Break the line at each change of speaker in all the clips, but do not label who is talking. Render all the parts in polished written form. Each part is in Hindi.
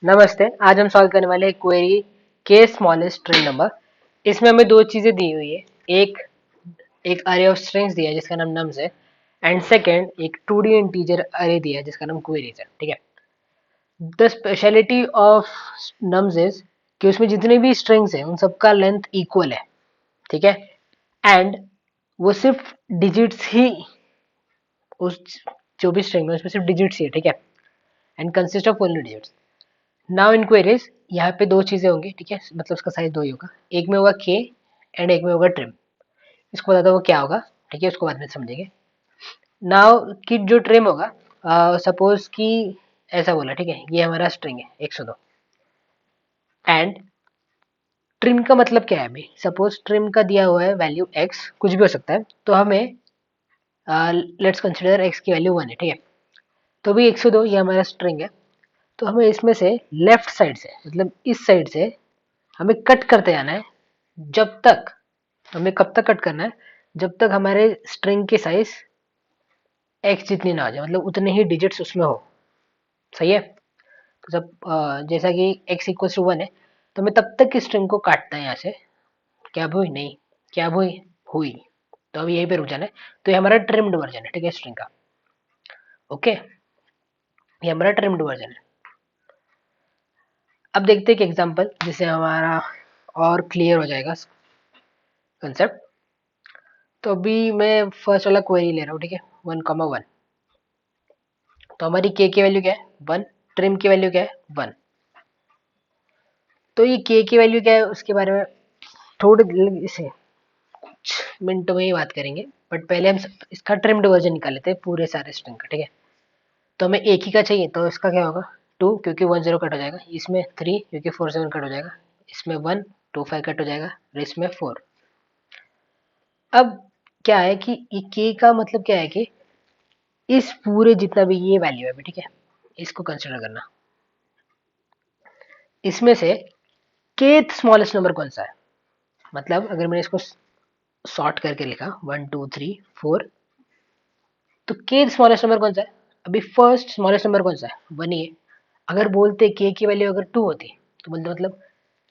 नमस्ते। आज हम सॉल्व करने वाले हैं क्वेरी के स्मॉलेस्ट स्ट्रिंग नंबर। इसमें हमें दो चीजें दी हुई है। एक एक अरे ऑफ स्ट्रिंग्स दिया है जिसका नाम नम्स है, एंड सेकंड एक 2D इंटीजर अरे दिया है जिसका नाम क्वेरीज है। ठीक है। The speciality of nums is कि उसमें जितने भी स्ट्रिंग्स हैं उन सबका लेंथ इक्वल है। ठीक है। एंड वो सिर्फ डिजिट्स ही, उस जो भी स्ट्रिंग है उसमें सिर्फ डिजिट्स ही है। ठीक है। And consist of only digits. Now in queries यहाँ पे दो चीजें होंगी। ठीक है, मतलब उसका साइज दो ही होगा। एक में होगा के एंड एक में होगा ट्रिम। इसको बता दो वो क्या होगा। ठीक है, उसको बाद में समझेंगे। नाउ कि जो ट्रिम होगा, सपोज कि ऐसा बोला। ठीक है, ये हमारा स्ट्रिंग है 102 एंड ट्रिम का मतलब क्या है। अभी सपोज ट्रिम का दिया हुआ है वैल्यू एक्स, कुछ भी हो सकता है। तो हमें लेट्स कंसिडर एक्स की वैल्यू 1 है। ठीक है, तो भी 102 ये हमारा स्ट्रिंग है। तो हमें इसमें से लेफ्ट साइड से, मतलब इस साइड से हमें कट करते जाना है। जब तक हमें कब तक कट करना है, जब तक हमारे स्ट्रिंग की साइज एक्स जितनी ना आ जाए, मतलब उतने ही डिजिट्स उसमें हो। सही है। तो जब जैसा कि एक्स इक्वल टू 1 है, तो हमें तब तक की स्ट्रिंग को काटना है यहाँ से। क्या हुई? नहीं, क्या हुई? हुई। तो अब यहीं पे रुक जाना है। तो ये हमारा ट्रिम्ड वर्जन है। ठीक है, स्ट्रिंग का। ओके, ये हमारा ट्रिम्ड वर्जन है। अब देखते हैं एक एग्जांपल जिससे हमारा और क्लियर हो जाएगा कंसेप्ट। तो अभी मैं फर्स्ट वाला क्वेरी ले रहा हूँ। ठीक है, 1,1। तो हमारी के की वैल्यू क्या है? 1। ट्रिम की वैल्यू क्या है? 1। तो ये के की वैल्यू क्या है उसके बारे में थोड़े इसे कुछ मिनटों में ही बात करेंगे। बट पहले हम इसका ट्रिम्ड वर्जन निकाल लेते हैं पूरे सारे स्ट्रिंग का। ठीक है, तो हमें एक ही का चाहिए, तो इसका क्या होगा? 2, क्योंकि 1 0 कट हो जाएगा। इसमें 3, क्योंकि 4 7 कट हो जाएगा। इसमें 1 2 5 कट हो जाएगा, और इसमें 4। अब क्या है कि ये के का मतलब क्या है कि इस पूरे जितना भी ये वैल्यू है, ठीक है, इसको कंसिडर करना। इसमें से केथ स्मॉलेस्ट नंबर कौन सा है? मतलब अगर मैंने इसको सॉर्ट करके लिखा 1 2 3 4, तो केथ स्मॉलेस्ट नंबर कौन सा है? अभी फर्स्ट स्मॉलेस्ट नंबर कौन सा है? 1 ही है। अगर बोलते के की वैल्यू अगर 2 होती, तो बोलते मतलब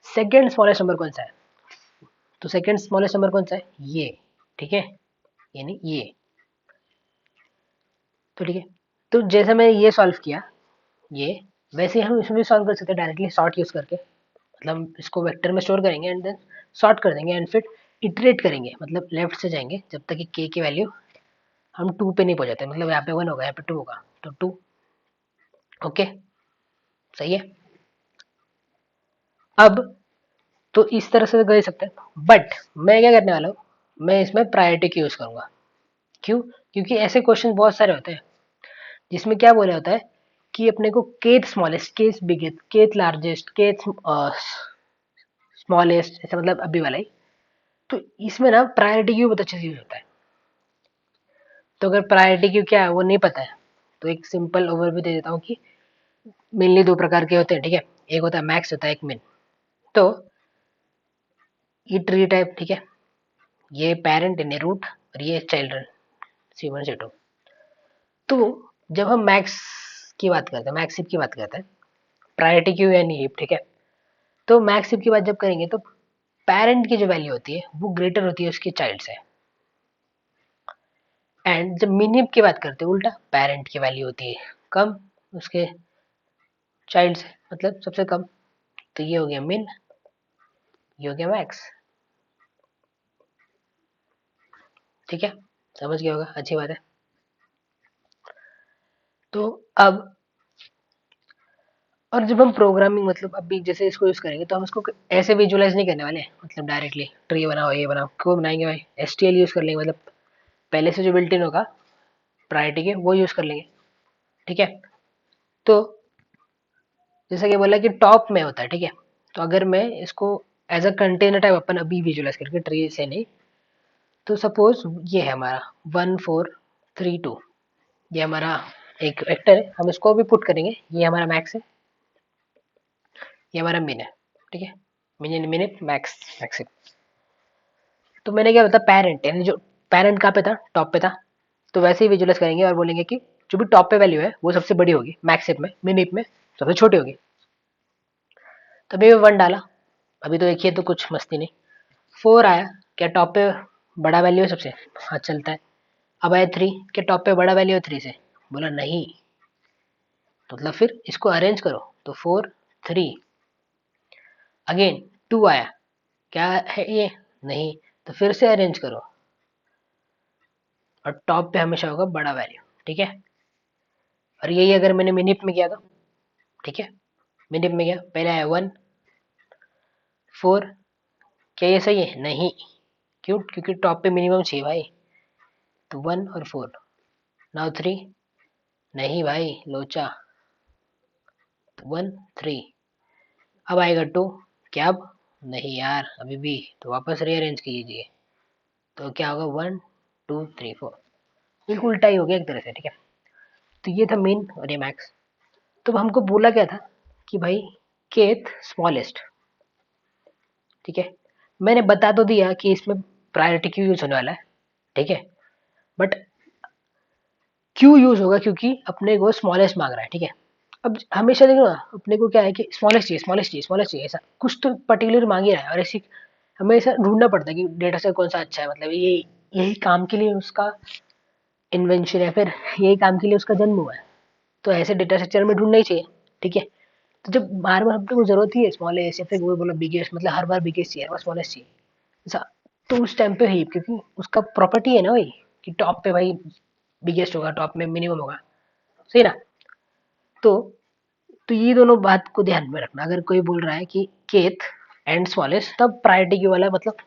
सेकेंड स्मॉलेस्ट नंबर कौन सा है? तो सेकेंड स्मॉलेस्ट नंबर कौन सा है? ये। ठीक है, यानी ये। तो ठीक है, तो जैसा मैंने ये सॉल्व किया, ये वैसे ही हम इसमें भी सॉल्व कर सकते हैं डायरेक्टली सॉर्ट यूज करके। मतलब हम इसको वेक्टर में स्टोर करेंगे एंड देन सॉर्ट कर देंगे एंड फिर इटरेट करेंगे, मतलब लेफ्ट से जाएंगे जब तक कि के की वैल्यू हम 2 पे नहीं पहुंचाते। मतलब यहाँ पे 1 होगा, यहाँ पे 2 होगा, तो 2। ओके, सही है। अब तो इस तरह से कर सकते हैं, बट मैं क्या करने वाला हूँ, मैं इसमें प्रायोरिटी की यूज करूंगा। क्यों? क्योंकि ऐसे क्वेश्चन बहुत सारे होते हैं जिसमें क्या बोला होता है कि अपने को kth smallest, kth biggest, kth largest, kth smallest, ऐसा मतलब अभी वाला ही। तो इसमें ना प्रायोरिटी क्यू बहुत अच्छे से यूज होता है। तो अगर प्रायोरिटी क्यू क्या है वो नहीं पता है, तो एक सिंपल ओवरव्यू दे देता हूँ कि मेनली दो प्रकार के होते हैं। ठीक है, एक होता है मैक्स, होता है एक मिन। तो ये ट्री टाइप, ठीक है, ये पेरेंट यानी रूट, और ये चिल्ड्रन C1 C2। तो जब हम मैक्स की बात करते हैं, मैक्स हिप की बात करते हैं, प्रायोरिटी क्यू यानी हिप, ठीक है, तो मैक्स हिप की बात जब करेंगे तो पेरेंट की जो वैल्यू होती है वो ग्रेटर होती है उसके चाइल्ड से। एंड जब मिन हिप की बात करते हैं उल्टा, पेरेंट की वैल्यू होती है कम उसके चाइल्ड से, मतलब सबसे कम। तो ये हो गया मिन, ये हो गया मैक्स। ठीक है, समझ गया होगा, अच्छी बात है। तो अब, और जब हम प्रोग्रामिंग, मतलब अभी जैसे इसको यूज करेंगे तो हम इसको ऐसे विजुलाइज नहीं करने वाले, मतलब डायरेक्टली ट्री बनाओ ये बनाओ, क्यों बनाएंगे भाई? STL यूज कर लेंगे, मतलब पहले से जो बिल्ट इन होगा प्रायोरिटी के वो यूज कर लेंगे। ठीक है, तो जैसा कि बोला कि टॉप में होता है। ठीक है, तो अगर मैं इसको एज अ कंटेनर टाइप अपन अभी विजुलाइज करके ट्री से नहीं, तो सपोज ये है हमारा 1 4 3 2, ये हमारा एक वेक्टर है, हम इसको भी पुट करेंगे। ये हमारा मैक्स है, ये हमारा मिन है। ठीक है, मिन मिन मैक्स मैक्स। तो मैंने क्या बताया, पेरेंट यानी जो पेरेंट कहाँ पे था? टॉप पे था। तो वैसे ही विजुअलाइज करेंगे और बोलेंगे कि जो भी टॉप पे वैल्यू है वो सबसे बड़ी होगी, मैक्स हिप में, मिन हिप में सबसे छोटी होगी। तो अभी मैं 1 डाला, अभी तो देखिए तो कुछ मस्ती नहीं। 4 आया, क्या टॉप पे बड़ा वैल्यू है सबसे? हाँ चलता है। अब आया 3, क्या टॉप पे बड़ा वैल्यू है 3 से? बोला नहीं। तो मतलब फिर इसको अरेंज करो, तो 4 3। अगेन 2 आया, क्या है ये? नहीं। तो फिर से अरेंज करो, और टॉप पे हमेशा होगा बड़ा वैल्यू, ठीक है। और यही अगर मैंने मिनट में किया तो, ठीक है, मिनट में किया, पहले आया 1 4, क्या ये सही है? नहीं। क्यों? क्योंकि टॉप पे मिनिमम चाहिए भाई। तो 1 और 4, नाउ 3, नहीं भाई लोचा। 1 3, अब आएगा 2, क्या अब? नहीं यार अभी भी, तो वापस रीअरेंज कीजिए। तो क्या होगा? 1 2 3 4, बिल्कुल उल्टा ही हो गया एक तरह से, ठीक है। तो ये था मेन और ये मैक्स। तो हमको बोला क्या था कि भाई केथ स्मॉलेस्ट, ठीक है। मैंने बता तो दिया कि इसमें प्रायोरिटी क्यों यूज होने वाला है, ठीक है। बट क्यों यूज होगा? क्योंकि अपने को स्मॉलेस्ट मांग रहा है, ठीक है। अब हमेशा देखो ना, अपने को क्या है कि स्मॉलेस्ट चाहिए, स्मॉलेस्ट चाहिए, स्मॉलेस्ट चाहिए, ऐसा कुछ तो पर्टिकुलर मांग ही रहा है। और ऐसी हमें ऐसा ढूंढना पड़ता है कि डेटा सेट कौन सा अच्छा है, मतलब ये यही काम के लिए उसका इन्वेंशन है, फिर यही काम के लिए उसका जन्म हुआ है। तो ऐसे डेटा स्ट्रक्चर में ढूंढना ही चाहिए, ठीक है। तो जब बार बार अपने को जरूरत ही है स्मॉलेस्ट, या फिर वो बोला बिगेस्ट, मतलब हर बार बिगेस्ट चाहिए, हर बार स्मॉलेस्ट चाहिए ऐसा, तो उस टाइम पे ही, क्योंकि उसका प्रॉपर्टी है ना भाई, कि टॉप पे भाई बिगेस्ट होगा, टॉप में मिनिमम होगा, सही ना। तो तो ये दोनों बात को ध्यान में रखना। अगर कोई बोल रहा है कि केथ एंड स्मॉलेस्ट, तब प्रायोरिटी क्यू वाला मतलब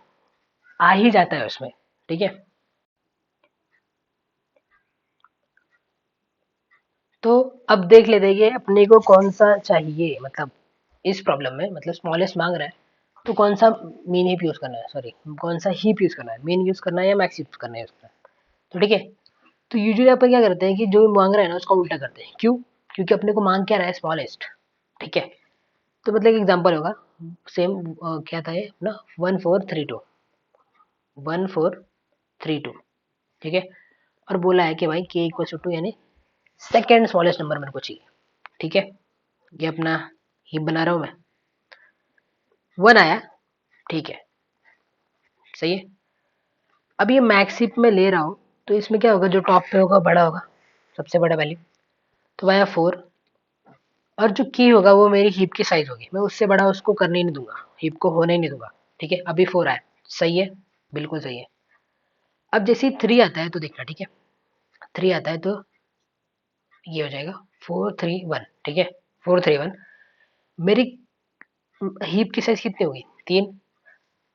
आ ही जाता है उसमें, ठीक है। तो अब देख लेते हैं कि अपने को कौन सा चाहिए, मतलब इस प्रॉब्लम में, मतलब स्मॉलेस्ट मांग रहा है, तो कौन सा मीन हीप यूज करना है, सॉरी कौन सा हीप यूज करना है, मीन यूज करना है या मैक्स यूज करना है उसका। तो ठीक है। तो यूजुअली अपन क्या करते हैं कि जो भी मांग रहा है ना उसका उल्टा करते हैं। क्यों? क्योंकि अपने को मांग क्या रहा है? स्मॉलेस्ट, ठीक है। तो मतलब एक एग्जांपल होगा, सेम क्या था ये अपना, 1432, 1432, ठीक है। और बोला है कि भाई के इक्वल टू, यानी सेकेंड स्मॉलेस्ट नंबर मेरे को चाहिए, ठीक है। ये अपना हीप बना रहा हूँ मैं, 1 आया, ठीक है, सही है। अब ये मैक्स हीप में ले रहा हूँ, तो इसमें क्या होगा? जो टॉप पे होगा बड़ा होगा, सबसे बड़ा वैल्यू, तो आया 4। और जो की होगा वो मेरी हीप की साइज होगी, मैं उससे बड़ा उसको करने ही नहीं दूंगा, हीप को होने ही नहीं दूंगा, ठीक है। अभी 4 आया, सही है, बिल्कुल सही है। अब जैसे ही 3 आता है तो देखना, ठीक है। 3 आता है तो ये हो जाएगा 4 3 1, ठीक है। 4 3 1, मेरी हीप की साइज कितनी होगी? 3।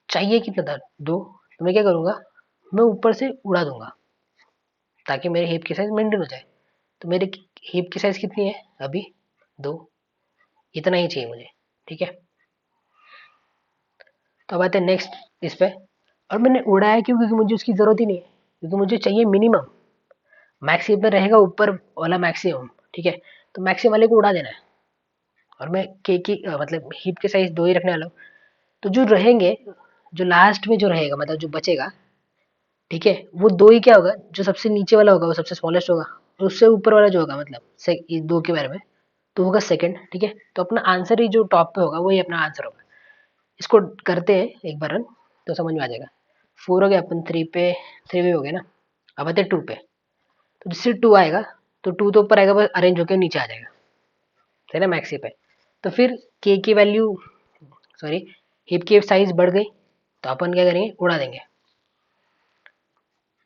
चाहिए कितना था? 2। तो मैं क्या करूंगा? मैं ऊपर से उड़ा दूंगा, ताकि मेरी हीप की साइज मेंटेन हो जाए। तो मेरी हीप की साइज कितनी है अभी? 2। इतना ही चाहिए मुझे, ठीक है। तो अब आते हैं नेक्स्ट इस पे। और मैंने उड़ाया क्यों? क्योंकि मुझे उसकी जरूरत ही नहीं है, क्योंकि मुझे चाहिए मिनिमम। मैक्सिमम में रहेगा ऊपर वाला मैक्सिमम, ठीक है। तो मैक्सिमम वाले को उड़ा देना है। और मैं के की मतलब हीप के साइज 2 ही रखने वाला हूँ। तो जो रहेंगे, जो लास्ट में जो रहेगा, मतलब जो बचेगा, ठीक है, वो 2 ही क्या होगा? जो सबसे नीचे वाला होगा वो सबसे स्मॉलेस्ट होगा, और उससे ऊपर वाला जो होगा, मतलब इस 2 के बारे में, तो होगा सेकंड, ठीक है। तो अपना आंसर ही जो टॉप पे होगा वही अपना आंसर होगा। इसको करते हैं एक बार रन, तो समझ में आ जाएगा। 4 हो गया, अपन 3 पे, 3 भी हो गया ना। अब आते 2 पे। तो जिससे 2 आएगा, तो 2 तो ऊपर आएगा, बस अरेंज होकर नीचे आ जाएगा, है ना, मैक्सी पे। तो फिर के की वैल्यू, सॉरी, हिप की साइज बढ़ गई, तो अपन क्या करेंगे? उड़ा देंगे।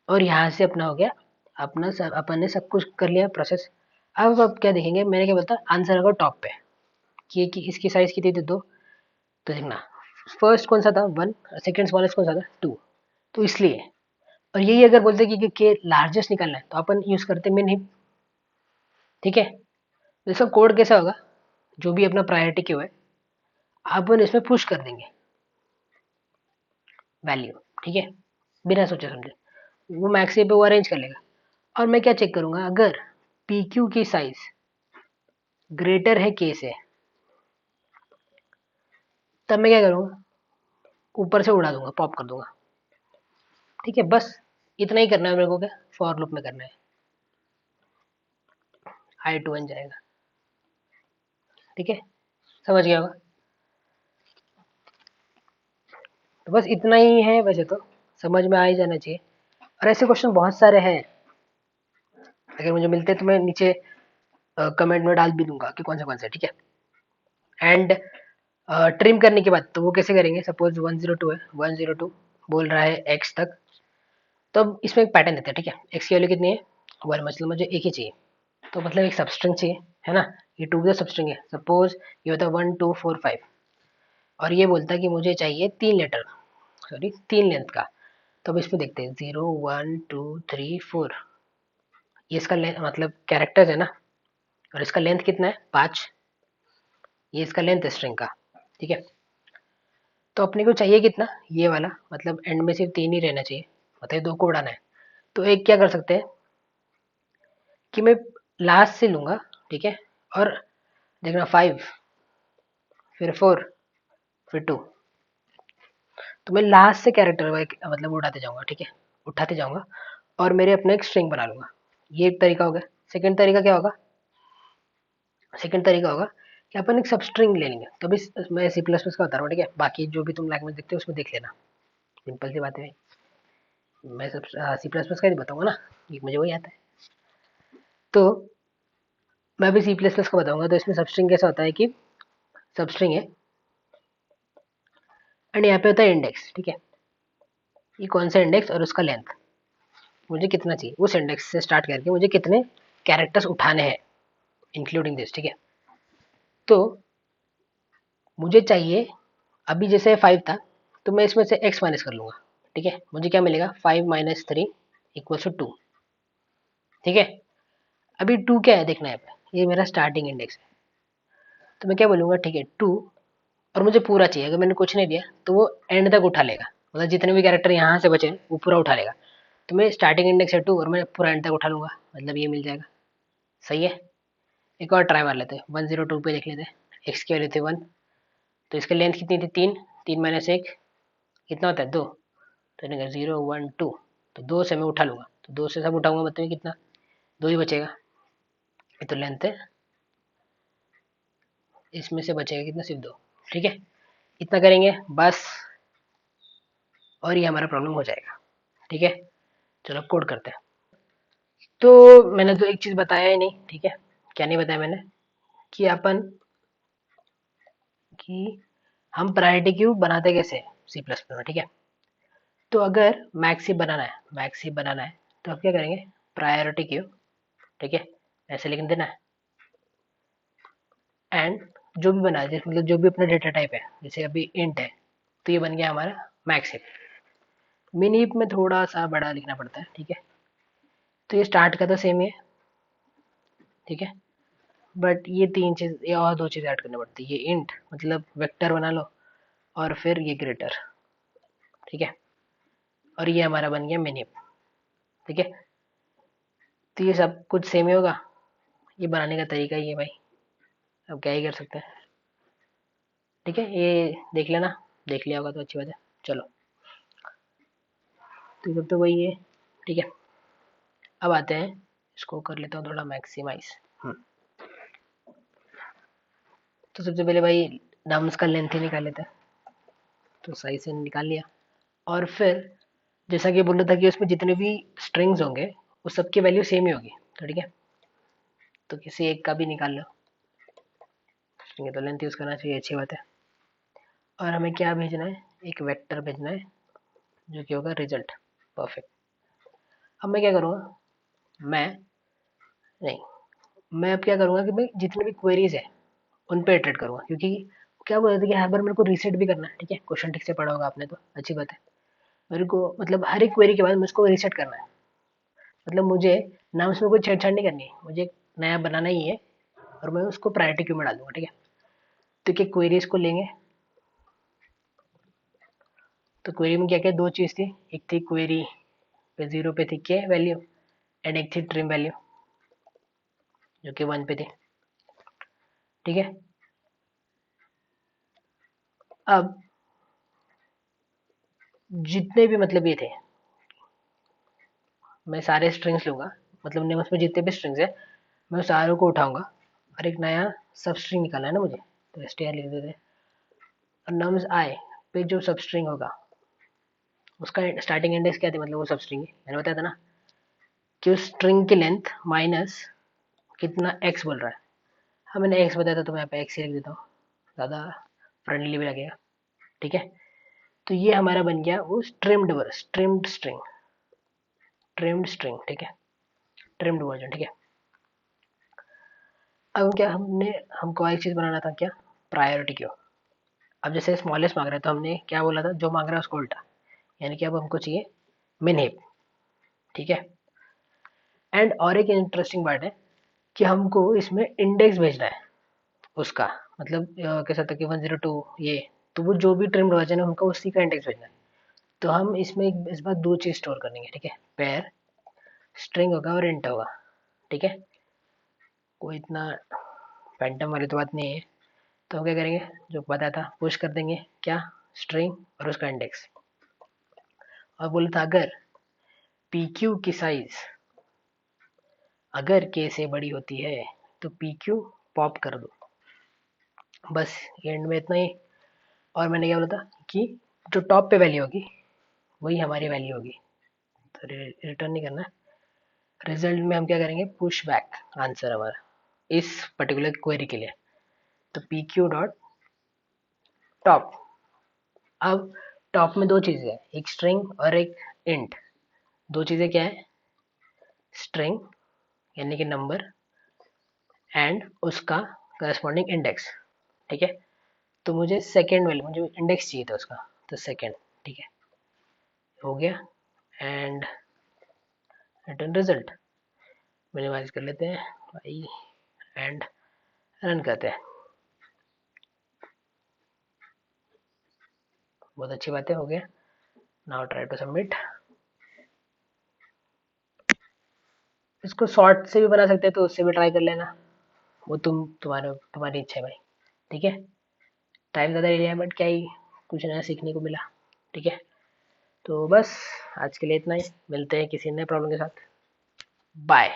और यहाँ से अपना हो गया, अपना सब अपन ने सब कुछ कर लिया प्रोसेस। अब क्या देखेंगे? मैंने क्या बोलता, आंसर होगा टॉप पे। कि इसकी साइज कितनी थी? 2। तो देखना, फर्स्ट कौन सा था? 1। सेकंड स्मॉलेस्ट कौन सा था? 2। तो इसलिए, और यही अगर बोलते कि लार्जेस्ट निकालना है, तो अपन यूज करते मिन हिप, ठीक है। तो इसका कोड कैसा होगा? जो भी अपना प्रायोरिटी क्यू है, अपन इसमें पुश कर देंगे वैल्यू, ठीक है, बिना सोचे समझे। वो मैक्सी पे वो अरेंज कर लेगा। और मैं क्या चेक करूंगा? अगर पी क्यू की साइज ग्रेटर है के से, तब मैं क्या करूंगा? ऊपर से उड़ा दूंगा, पॉप कर दूंगा, ठीक है। बस इतना ही करना है मेरे को, क्या फॉर लूप में करना है। आई टू एन जाएगा, ठीक है, समझ गया होगा। तो बस इतना ही है, वैसे तो समझ में आ ही जाना चाहिए। और ऐसे क्वेश्चन बहुत सारे हैं, अगर मुझे मिलते हैं तो मैं नीचे कमेंट में डाल भी दूंगा कि कौन सा है, ठीक है। एंड ट्रिम करने के बाद तो वो कैसे करेंगे, सपोज 102 है, 102 बोल रहा है एक्स तक, तो अब इसमें एक पैटर्न देते हैं, ठीक है। एक्स की वैल्यू कितनी है, 1, मतलब मुझे एक ही चाहिए, तो मतलब एक सबस्ट्रिंग चाहिए, है ना। ये टू द सबस्ट्रिंग है, सपोज ये होता है 1 2 4 5, और ये बोलता है कि मुझे चाहिए 3 लेटर, सॉरी 3 लेंथ का। तो अब इसमें देखते हैं 0 1 2 3 4, ये इसका लेंथ मतलब कैरेक्टर्स है ना, और इसका लेंथ कितना है 5, ये इसका लेंथ है स्ट्रिंग का, ठीक है। तो अपने को चाहिए कितना, ये वाला, मतलब एंड में सिर्फ 3 ही रहना चाहिए, मतलब 2 को उड़ाना है। तो एक क्या कर सकते हैं कि मैं लास्ट से लूंगा, ठीक है, और देखना 5, फिर 4, फिर 2, तो मैं लास्ट से कैरेक्टर मतलब उड़ाते जाऊंगा, ठीक है, उठाते जाऊंगा, और मेरे अपने एक स्ट्रिंग बना लूंगा। ये एक तरीका हो गया। सेकंड तरीका क्या होगा, सेकंड तरीका होगा कि अपन एक सब स्ट्रिंग ले लेंगे। तो अभी मैं सी प्लस प्लस का बता रहा हूँ, ठीक है, बाकी जो भी तुम लैंग्वेज देखते हो उसमें देख लेना, सिंपल सी बात है भाई। मैं सब सी प्लस प्लस का ही बताऊंगा ना, ये मुझे वही आता है। तो मैं अभी सी प्लस प्लस का बताऊंगा, तो इसमें सबस्ट्रिंग कैसा होता है कि सबस्ट्रिंग है, एंड यहाँ पे होता है इंडेक्स, ठीक है। ये कौन सा इंडेक्स और उसका लेंथ, मुझे कितना चाहिए, उस इंडेक्स से स्टार्ट करके मुझे कितने कैरेक्टर्स उठाने हैं, इंक्लूडिंग दिस, ठीक है। तो मुझे चाहिए, अभी जैसे 5 था, तो मैं इसमें से x माइनस कर लूंगा, ठीक है। मुझे क्या मिलेगा, 5 - 3 = 2, ठीक है। अभी 2 क्या है देखना है, ये मेरा स्टार्टिंग इंडेक्स है, तो मैं क्या बोलूँगा, ठीक है 2, और मुझे पूरा चाहिए, अगर मैंने कुछ नहीं दिया तो वो एंड तक उठा लेगा, मतलब जितने भी कैरेक्टर यहाँ से बचे वो पूरा उठा लेगा। तो मैं स्टार्टिंग इंडेक्स है 2 और मैं पूरा एंड तक उठा लूंगा, मतलब ये मिल जाएगा, सही है। एक और ट्राई मार लेते हैं, 102 पे देख लेते हैं। एक्स की वैल्यू थी 1, तो इसकी लेंथ कितनी थी 3, 3 - 1 कितना होता है 2, तो 0 1 2, तो 2 से मैं उठा लूंगा, तो 2 से सब उठाऊंगा, मतलब कितना 2 ही बचेगा, ये तो लेंथ है, इसमें से बचेगा कितना, सिर्फ 2, ठीक है। इतना करेंगे बस, और ये हमारा प्रॉब्लम हो जाएगा, ठीक है। चलो कोड करते हैं। तो मैंने तो एक चीज बताया ही नहीं, ठीक है, क्या नहीं बताया मैंने, कि अपन कि हम प्रायोरिटी क्यू बनाते कैसे सी प्लस प्लस में, ठीक है। तो अगर मैक्स हीप बनाना है, मैक्स हीप बनाना है, तो आप क्या करेंगे, प्रायोरिटी क्यू, ठीक है, ऐसे लिख देना है। एंड जो भी बना है, मतलब जो भी अपना डेटा टाइप है, जैसे अभी इंट है, तो ये बन गया हमारा मैक्स हीप। मिन हीप में थोड़ा सा बड़ा लिखना पड़ता है, ठीक है। तो ये स्टार्ट का तो सेम ही है, ठीक है, बट ये 3 चीज, ये और 2 चीज ऐड करनी पड़ती है। ये इंट मतलब वेक्टर बना लो, और फिर ये ग्रेटर, ठीक है, और ये हमारा बन गया मिन हीप, ठीक है। तो ये सब कुछ सेम ही होगा, ये बनाने का तरीका ही है भाई, अब क्या ही कर सकते हैं, ठीक है। ये देख लेना, देख लिया होगा तो अच्छी बात है। चलो, तो ये सब तो वही है, ठीक है। अब आते हैं, इसको कर लेता हूँ थोड़ा मैक्सिमाइज। तो सबसे पहले भाई नम्स का लेंथ ही निकाल लेते हैं, तो सही से निकाल लिया। और फिर जैसा कि बोल रहा था कि उसमें जितने भी स्ट्रिंग्स होंगे वो सबकी वैल्यू सेम ही होगी, तो ठीक है, तो किसी एक का भी निकाल लो, ये तो लेंथ यूज करना चाहिए, अच्छी बात है। और हमें क्या भेजना है, एक वेक्टर भेजना है, जो कि होगा रिजल्ट, परफेक्ट। अब मैं क्या करूँगा, मैं नहीं, मैं अब क्या करूँगा कि मैं जितने भी क्वेरीज है उन पे इटरेट करूँगा, क्योंकि क्या बोल रहे थे कि हर बार मेरे को रीसेट भी करना है, ठीक है। क्वेश्चन ठीक से पढ़ा होगा आपने, तो अच्छी बात है। मेरे को मतलब हर एक क्वेरी के बाद मुझको रीसेट करना है, मतलब मुझे ना उसमें कोई छेड़छाड़ नहीं करनी है, मुझे नया बनाना ही है, और मैं उसको प्रायोरिटी क्यू में डाल दूंगा, ठीक है। तो क्या क्वेरीज को लेंगे, तो क्वेरी में क्या क्या दो चीज़ थी, एक थी क्वेरी पे 0 पे थी के वैल्यू, एंड एक थी ट्रिम वैल्यू जो कि 1 पे थी, ठीक है। अब जितने भी मतलब ये थे, मैं सारे स्ट्रिंग्स लूंगा, मतलब नेम्स में जितने भी स्ट्रिंग्स है मैं उस सारों को उठाऊंगा, और एक नया सब स्ट्रिंग निकालना है ना मुझे, तो str लिख देते हैं। और नम्स आई पे जो सब स्ट्रिंग होगा उसका स्टार्टिंग इंडेक्स क्या थी, मतलब वो सब स्ट्रिंग है, मैंने बताया था ना कि उस स्ट्रिंग की लेंथ माइनस कितना एक्स बोल रहा है। हाँ मैंने एक्स बताया था तो मैं यहाँ पे एक्स ही लिख देता हूँ, ज़्यादा फ्रेंडली भी लगेगा। ठीक है, तो ये हमारा बन गया वो स्ट्रिम्ड स्ट्रिंग। ठीक है, ट्रिम्ड वर्जन। ठीक है, अब क्या हमको एक चीज़ बनाना था, क्या, प्रायोरिटी क्यू। अब जैसे स्मॉलेस्ट मांग रहा है तो हमने क्या बोला था, जो मांग रहा है उसको उल्टा, यानी कि अब हमको चाहिए मिन हिप। ठीक है, एंड और एक इंटरेस्टिंग बात है कि हमको इसमें इंडेक्स भेजना है उसका, मतलब कह सकते हैं कि 102 ये, तो वो जो भी ट्रिम्ड वर्जन है उनका उसी का इंडेक्स भेजना है। तो हम इसमें इस बार दो चीज़ स्टोर करेंगे। ठीक है, पेयर स्ट्रिंग होगा और इंट होगा। ठीक है, कोई इतना फैंटम वाली तो बात नहीं है। तो हम क्या करेंगे, जो पता था पुश कर देंगे, क्या, स्ट्रिंग और उसका इंडेक्स। और बोला था अगर पी क्यू की साइज अगर के से बड़ी होती है तो पी क्यू पॉप कर दो। बस एंड में इतना ही। और मैंने क्या बोला था कि जो टॉप पे वैल्यू होगी वही हमारी वैल्यू होगी, तो रिटर्न नहीं करना। रिजल्ट में हम क्या करेंगे, पुश बैक आंसर हमारा इस पर्टिकुलर क्वेरी के लिए, तो पी क्यू डॉट टॉप। अब टॉप में दो चीज़ें हैं, एक स्ट्रिंग और एक इंट। दो चीज़ें क्या है, स्ट्रिंग यानी कि नंबर एंड उसका करस्पॉन्डिंग इंडेक्स। ठीक है, तो मुझे सेकेंड वैल्यू, मुझे इंडेक्स चाहिए था उसका, तो सेकेंड। ठीक है, हो गया एंड रिटर्न रिजल्ट। मिनिमाइज कर लेते हैं भाई एंड रन करते हैं। बहुत अच्छी बात है, हो गया। Now try to submit. इसको शॉर्ट से भी बना सकते हैं तो उससे भी ट्राई कर लेना, वो तुम्हारी इच्छा है भाई। ठीक है, टाइम ज़्यादा ले लिया बट क्या ही, कुछ नया सीखने को मिला। ठीक है, तो बस आज के लिए इतना ही, मिलते हैं किसी नए प्रॉब्लम के साथ। बाय।